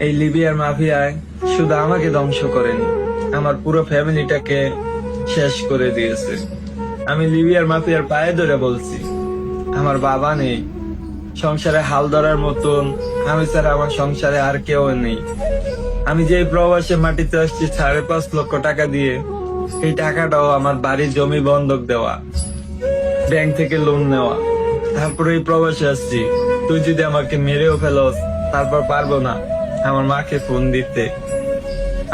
এই লিবিয়ার মাফিয়ায় শুধু আমাকে ধ্বংস করেনি, আমার পুরো ফ্যামিলিটাকে শেষ করে দিয়েছে। আমি লিবিয়ার মাফিয়ার পায়ে ধরে বলছি, আমার বাবা নেই, সংসারে হাল ধরার মতন আমি ছাড়া আমার সংসারে আর কেউ নেই। আমি যে প্রবাসে মাটিতে আসছি 5.5 লক্ষ টাকা দিয়ে, এই টাকাটাও আমার বাড়ির জমি বন্ধক দেওয়া, ব্যাংক থেকে লোন নেওয়া, তারপরে এই প্রবাসে আসছি। তুই যদি আমাকে মেরেও ফেলস, তারপর পারবো না আমার মাকে ফোন দিতে।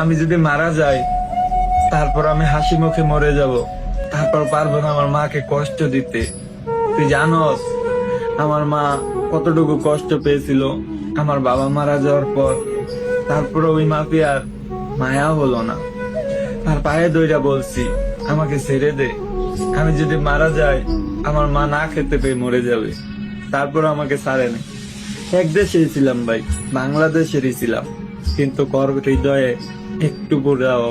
আমি যদি মারা যাই, তারপর আমি হাসি মুখে মরে যাব, তারপর পারবো না আমার মাকে কষ্ট দিতে। তুই জানোস আমার মা কতটুকু কষ্ট পেয়েছিল আমার বাবা মারা যাওয়ার পর। তারপরে ওই মাফিয়ার মায়া হলো না, তার পায়ে দইরা বলছি আমাকে ছেড়ে দে। আমি যদি মারা যাই, আমার মা না খেতে পেয়ে মরে যাবে, তারপর আমাকে ছাড়ে না। এক দেশেই ছিলাম ভাই, বাংলাদেশেরই ছিলাম, কিন্তু কর হৃদয়ে একটু পুরাও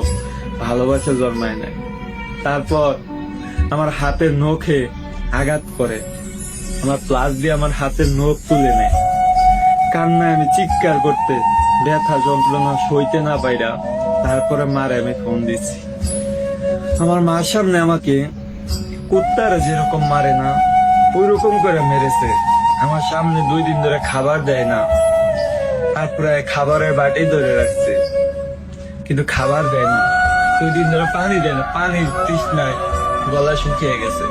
ভালোবাসা জন্মায় নাই। তারপর আমার হাতের নখে আঘাত করে, আমার প্লাস দিয়ে আমার হাতের নখ তুলে নেয়। কান্নায় আমি চিৎকার করতে, ব্যথা যন্ত্রণা সইতে না পাইরা তারপরে মারে আমি ফোন দিচ্ছি। আমার মার সামনে আমাকে কুত্তারা যেরকম মারে না, ওই রকম করে মেরেছে। আমার সামনে 2 দিন ধরে খাবার দেয় না, তারপরে খাবারের বাটি ধরে রাখছে, কিন্তু খাবার দেয় না। 2 দিন ধরে পানি দেয় না, পানির তৃষ্ণায় গলা শুকিয়ে গেছে,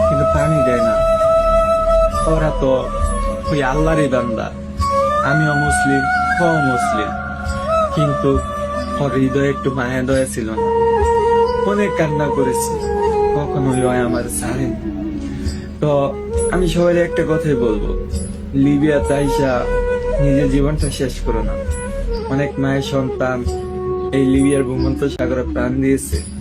কিন্তু পানি দেয় না। ওরা তো ওই আল্লাহরই বান্দা, আমিও মুসলিম, ও মুসলিম, কিন্তু ওর হৃদয়ে একটু মায়া দয়া ছিল না। অনেক কান্না করেছি, কখনোই হয় আমার ছাড়েন। তো আমি সবাই একটা কথাই বলবো, লিবিয়া তাইসা নিজের জীবনটা শেষ করো না। অনেক মায়ের সন্তান এই লিবিয়ার ভূমন্ত সাগরে প্রাণ দিয়েছে।